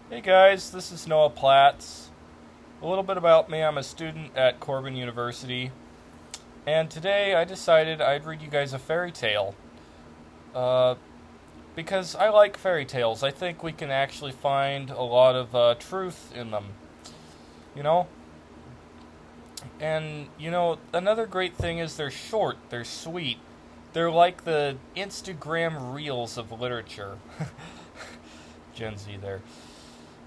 Hey guys, this is Noah Platts. A little bit about me: I'm a student at Corbin University, and today I decided I'd read you guys a fairy tale. Uh, because I like fairy tales. I think we can actually find a lot of truth in them, you know? And, another great thing is they're short, they're sweet. They're like the Instagram reels of literature. Gen Z there.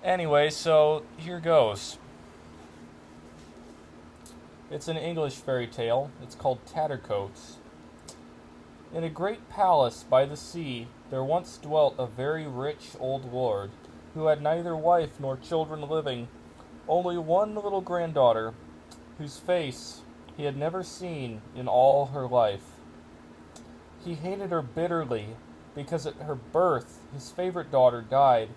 Anyway, so here goes. It's an English fairy tale. It's called Tattercoats. In a great palace by the sea there once dwelt a very rich old lord, who had neither wife nor children living, only one little granddaughter, whose face he had never seen in all her life. He hated her bitterly, because at her birth his favorite daughter died,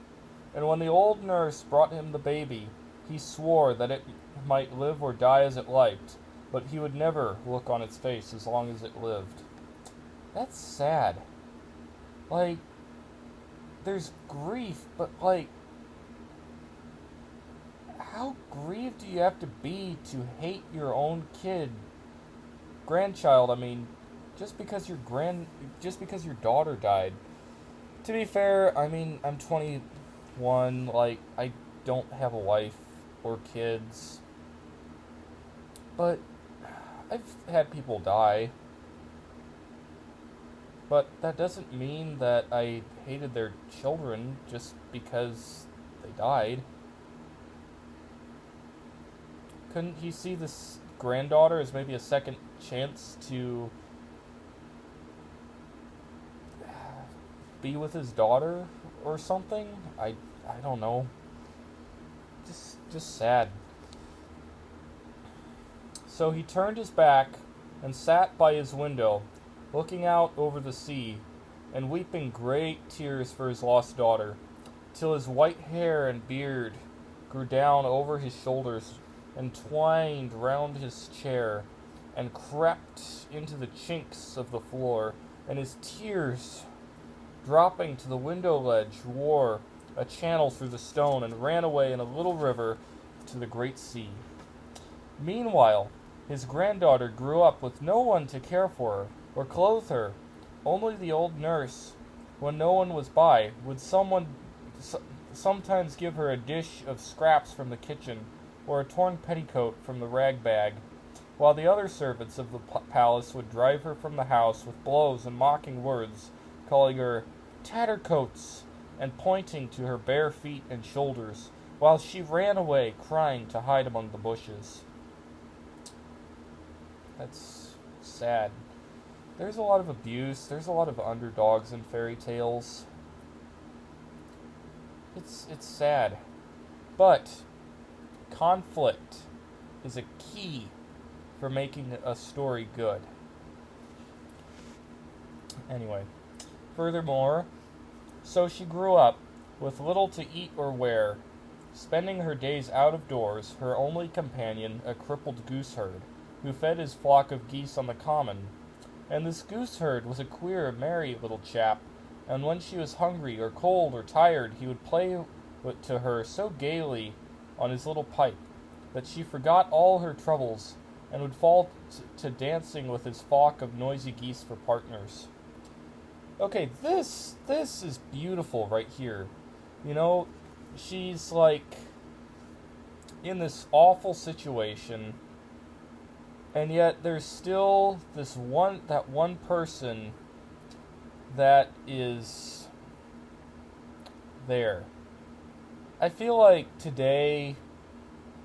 and when the old nurse brought him the baby, he swore that it might live or die as it liked, but he would never look on its face as long as it lived. That's sad. Like, there's grief, but how grieved do you have to be to hate your own grandchild? I mean, just because your daughter died. To be fair, I mean, I'm 21. Like, I don't have a wife or kids, but I've had people die. But that doesn't mean that I hated their children just because they died. Couldn't he see this granddaughter as maybe a second chance to be with his daughter or something? I don't know. Just sad. So he turned his back and sat by his window, looking out over the sea, and weeping great tears for his lost daughter, till his white hair and beard grew down over his shoulders, and twined round his chair, and crept into the chinks of the floor, and his tears, dropping to the window ledge, wore a channel through the stone, and ran away in a little river to the great sea. Meanwhile, his granddaughter grew up with no one to care for her or clothe her. Only the old nurse, when no one was by, would sometimes give her a dish of scraps from the kitchen, or a torn petticoat from the rag bag, while the other servants of the palace would drive her from the house with blows and mocking words, calling her Tattercoats, and pointing to her bare feet and shoulders, while she ran away crying to hide among the bushes. That's sad. There's a lot of abuse, there's a lot of underdogs in fairy tales. It's sad. But conflict is a key for making a story good. Anyway, furthermore, so she grew up with little to eat or wear, spending her days out of doors, her only companion a crippled gooseherd, who fed his flock of geese on the common. And this gooseherd was a queer, merry little chap, and when she was hungry or cold or tired, he would play to her so gaily on his little pipe that she forgot all her troubles, and would fall to dancing with his flock of noisy geese for partners. Okay, this is beautiful right here. You know, she's like in this awful situation, and yet there's still that one person that is there. I feel like today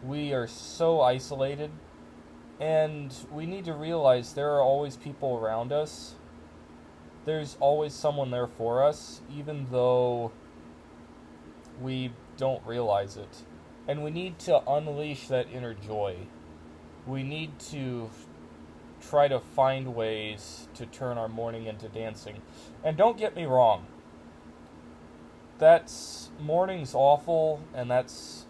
we are so isolated, and we need to realize there are always people around us. There's always someone there for us, even though we don't realize it. And we need to unleash that inner joy. We need to try to find ways to turn our mourning into dancing. And don't get me wrong, mourning's awful, and it's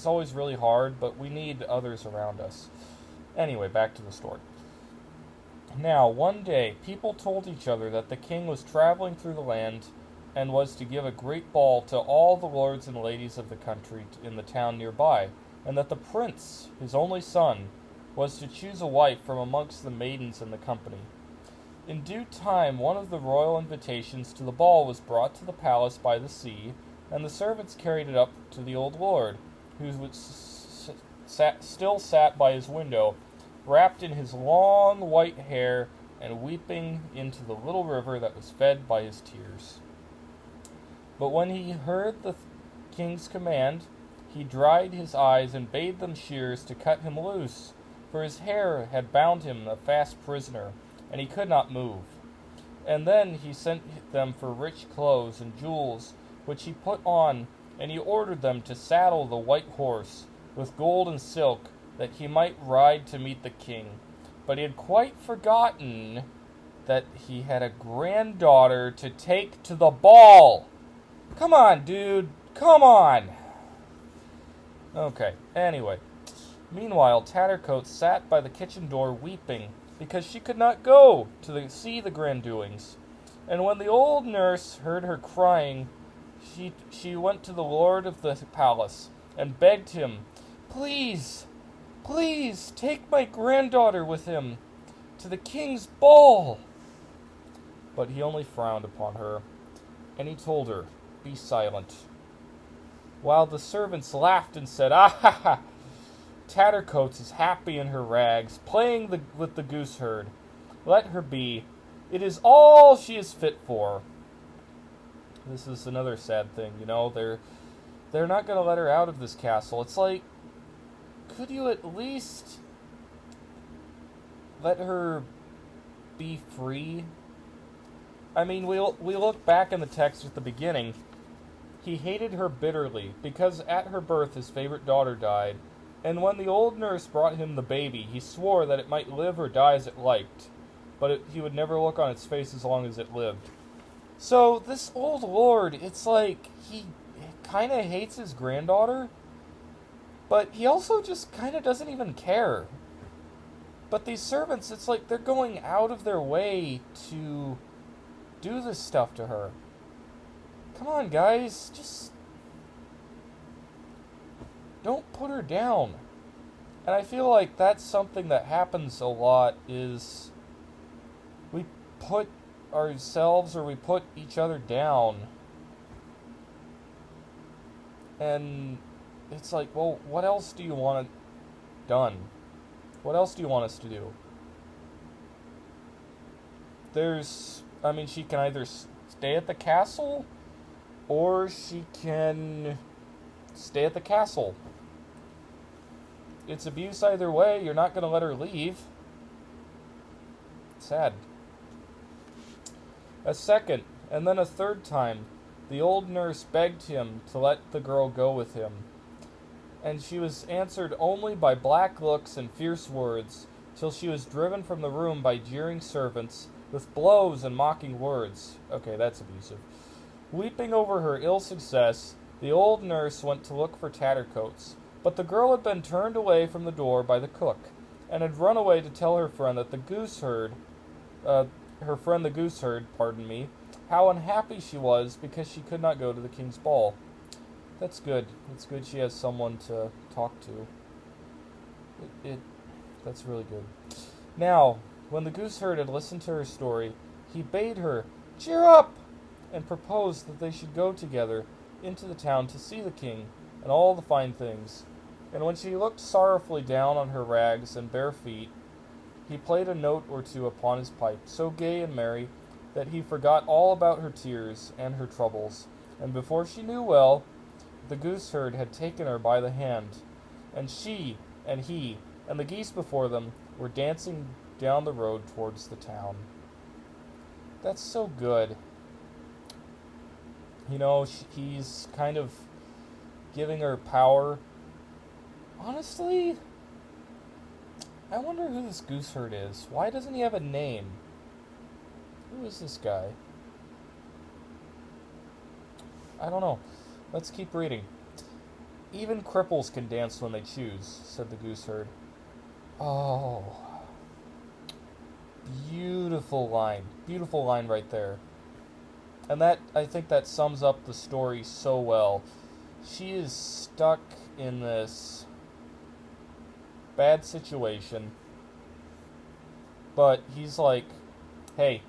always really hard, but we need others around us. Anyway, back to the story. Now, one day, people told each other that the king was traveling through the land and was to give a great ball to all the lords and ladies of the country in the town nearby, and that the prince, his only son, was to choose a wife from amongst the maidens in the company. In due time, one of the royal invitations to the ball was brought to the palace by the sea, and the servants carried it up to the old lord, who still sat by his window, wrapped in his long white hair and weeping into the little river that was fed by his tears. But when he heard the king's command, he dried his eyes and bade them shears to cut him loose, for his hair had bound him a fast prisoner, and he could not move. And then he sent them for rich clothes and jewels, which he put on, and he ordered them to saddle the white horse with gold and silk, that he might ride to meet the king. But he had quite forgotten that he had a granddaughter to take to the ball. Come on, dude. Come on. Okay, anyway. Meanwhile, Tattercoats sat by the kitchen door weeping, because she could not go to see the grand doings. And when the old nurse heard her crying, she went to the lord of the palace, and begged him, Please, please, take my granddaughter with him to the king's ball. But he only frowned upon her, and he told her, Be silent. While the servants laughed and said, Ah ha ha! Tattercoats is happy in her rags, playing with the gooseherd. Let her be. It is all she is fit for. This is another sad thing, you know. They're not going to let her out of this castle. It's like, could you at least let her be free? I mean, we look back in the text at the beginning. He hated her bitterly, because at her birth his favorite daughter died, and when the old nurse brought him the baby, he swore that it might live or die as it liked, but he would never look on its face as long as it lived. So this old lord, it's like he kind of hates his granddaughter, but he also just kind of doesn't even care. But these servants, it's like they're going out of their way to do this stuff to her. Come on, guys, just don't put her down. And I feel like that's something that happens a lot, is we put ourselves or we put each other down. And it's like, well, what else do you want done? What else do you want us to do? She can either stay at the castle, or she can stay at the castle. It's abuse either way. You're not going to let her leave. Sad. A second, and then a third time, the old nurse begged him to let the girl go with him, and she was answered only by black looks and fierce words, till she was driven from the room by jeering servants, with blows and mocking words. Okay, that's abusive. Weeping over her ill success, the old nurse went to look for Tattercoats, but the girl had been turned away from the door by the cook, and had run away to tell her friend that the gooseherd, how unhappy she was because she could not go to the king's ball. That's good. It's good she has someone to talk to. That's really good. Now, when the gooseherd had listened to her story, he bade her cheer up, and proposed that they should go together into the town to see the king and all the fine things. And when she looked sorrowfully down on her rags and bare feet, he played a note or two upon his pipe, so gay and merry that he forgot all about her tears and her troubles. And before she knew well, the gooseherd had taken her by the hand, and she and he and the geese before them were dancing down the road towards the town. That's so good. You know, he's kind of giving her power. Honestly, I wonder who this gooseherd is. Why doesn't he have a name? Who is this guy? I don't know. Let's keep reading. Even cripples can dance when they choose, said the gooseherd. Oh. Beautiful line. Beautiful line right there. And that, I think that sums up the story so well. She is stuck in this bad situation, but he's like, hey,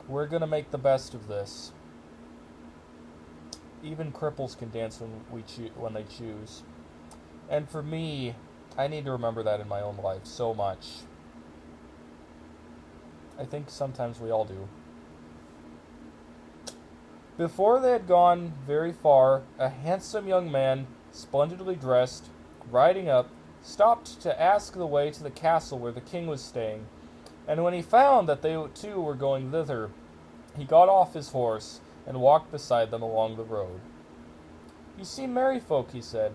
we're gonna make the best of this. Even cripples can dance when they choose. And for me, I need to remember that in my own life so much. I think sometimes we all do. Before they had gone very far, a handsome young man, splendidly dressed, riding up, stopped to ask the way to the castle where the king was staying. And when he found that they too were going thither, he got off his horse and walked beside them along the road. "You seem merry folk," he said,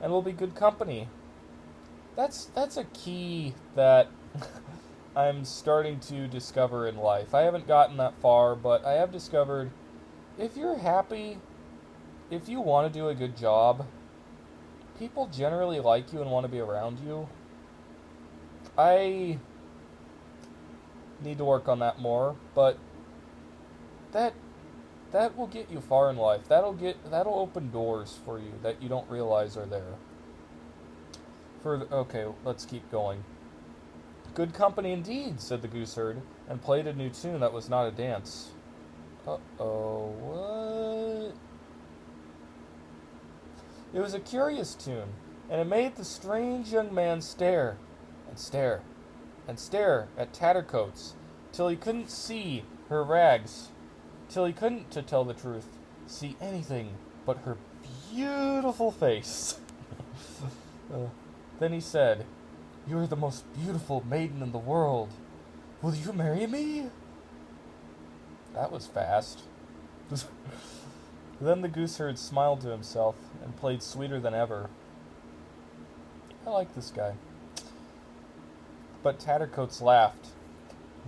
"and will be good company." That's a key that I'm starting to discover in life. I haven't gotten that far, but I have discovered if you're happy, if you want to do a good job, people generally like you and want to be around you. I need to work on that more, but that will get you far in life. That'll open doors for you that you don't realize are there. Okay, let's keep going. "Good company indeed," said the gooseherd, and played a new tune that was not a dance. Uh-oh, what? It was a curious tune, and it made the strange young man stare, and stare, and stare at Tattercoats, till he couldn't see her rags, till he couldn't, to tell the truth, see anything but her beautiful face. Then he said, "You are the most beautiful maiden in the world. Will you marry me?" That was fast. Then the gooseherd smiled to himself and played sweeter than ever. I like this guy. But Tattercoats laughed.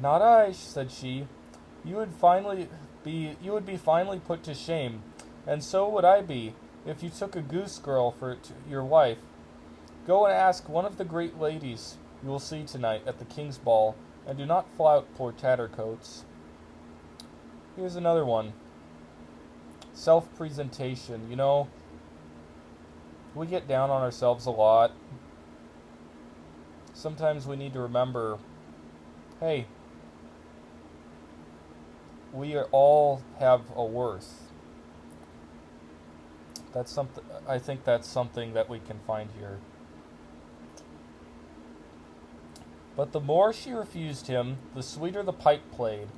"Not I," said she. You would be finally put to shame, and so would I be, if you took a goose girl for your wife. Go and ask one of the great ladies you will see tonight at the king's ball, and do not flout poor Tattercoats." Here's another one. Self-presentation. You know, we get down on ourselves a lot. Sometimes we need to remember, hey, we all have a worth. I think that's something that we can find here. But the more she refused him, the sweeter the pipe played,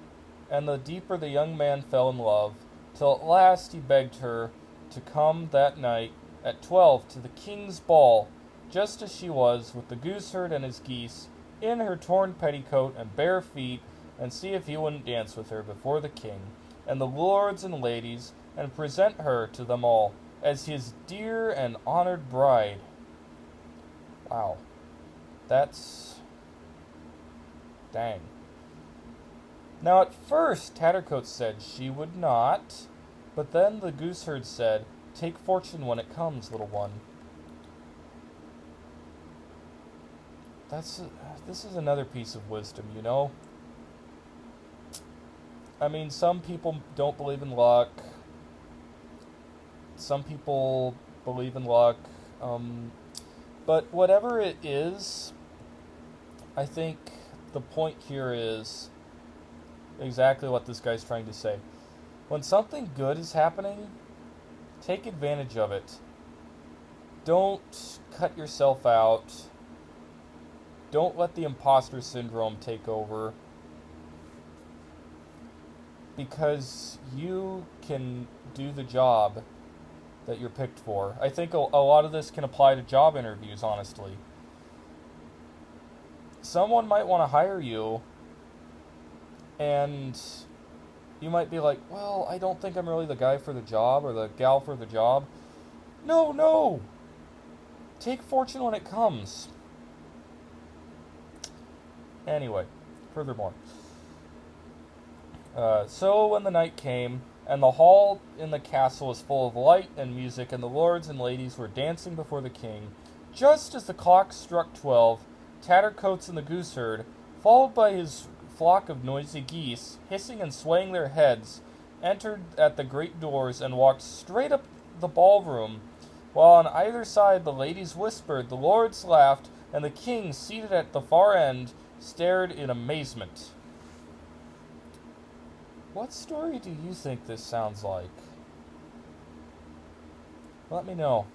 and the deeper the young man fell in love, till at last he begged her to come that night at 12 to the king's ball, just as she was, with the gooseherd and his geese, in her torn petticoat and bare feet, and see if he wouldn't dance with her before the king, and the lords and ladies, and present her to them all, as his dear and honored bride. Wow. That's... dang. Now at first Tattercoats said she would not, but then the gooseherd said, "Take fortune when it comes, little one." This is another piece of wisdom, you know? I mean, some people don't believe in luck. Some people believe in luck. But whatever it is, I think the point here is exactly what this guy's trying to say. When something good is happening, take advantage of it. Don't cut yourself out. Don't let the imposter syndrome take over. Because you can do the job that you're picked for. I think a lot of this can apply to job interviews, honestly. Someone might want to hire you, and you might be like, well, I don't think I'm really the guy for the job or the gal for the job. No. Take fortune when it comes. Anyway, furthermore. So when the night came, and the hall in the castle was full of light and music, and the lords and ladies were dancing before the king, just as the clock struck 12, Tattercoats and the gooseherd, followed by his flock of noisy geese, hissing and swaying their heads, entered at the great doors and walked straight up the ballroom, while on either side the ladies whispered, the lords laughed, and the king, seated at the far end, stared in amazement. What story do you think this sounds like? Let me know.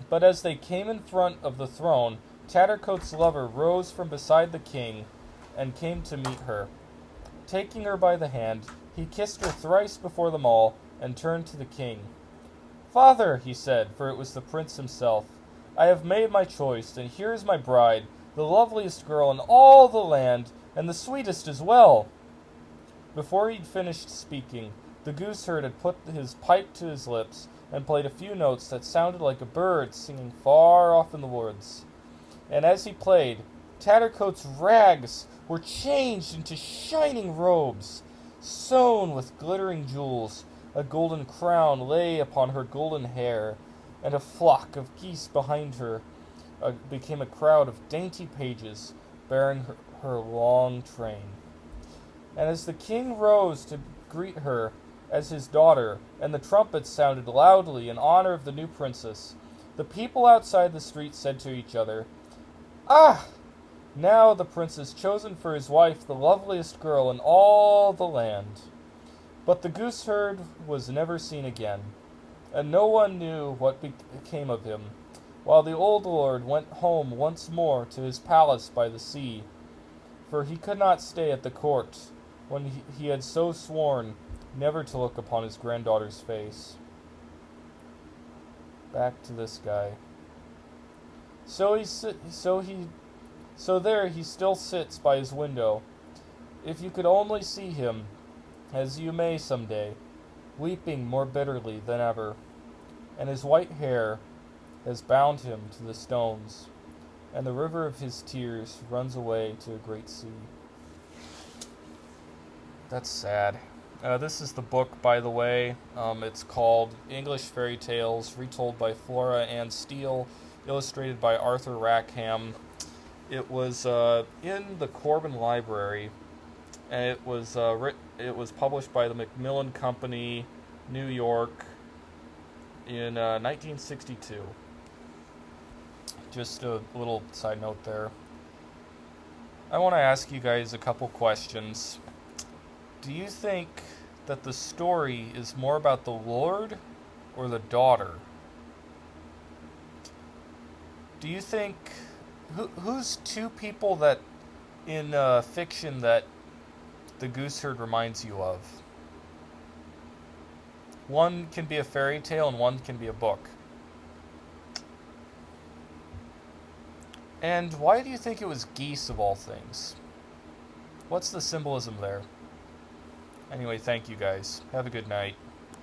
But as they came in front of the throne, Tattercoats' lover rose from beside the king and came to meet her. Taking her by the hand, he kissed her thrice before them all and turned to the king. "Father," he said, for it was the prince himself, "I have made my choice, and here is my bride, the loveliest girl in all the land, and the sweetest as well." Before he'd finished speaking, the gooseherd had put his pipe to his lips and played a few notes that sounded like a bird singing far off in the woods. And as he played, Tattercoats' rags were changed into shining robes, sewn with glittering jewels. A golden crown lay upon her golden hair, and a flock of geese behind her became a crowd of dainty pages bearing her long train. And as the king rose to greet her as his daughter, and the trumpets sounded loudly in honor of the new princess, the people outside the street said to each other, "Ah! Now the prince has chosen for his wife the loveliest girl in all the land." But the gooseherd was never seen again, and no one knew what became of him, while the old lord went home once more to his palace by the sea, for he could not stay at the court when he had so sworn never to look upon his granddaughter's face. Back to this guy. So there he still sits by his window. If you could only see him, as you may some day, weeping more bitterly than ever, and his white hair has bound him to the stones, and the river of his tears runs away to a great sea. That's sad. This is the book, by the way. It's called English Fairy Tales, retold by Flora Ann Steele, illustrated by Arthur Rackham. It was in the Corbin Library, and it was published by the Macmillan Company, New York, in 1962. Just a little side note there. I want to ask you guys a couple questions. Do you think that the story is more about the Lord or the daughter? Do you think who's two people that in fiction that the gooseherd reminds you of? One can be a fairy tale and one can be a book. And why do you think it was geese of all things? What's the symbolism there? Anyway, thank you guys. Have a good night.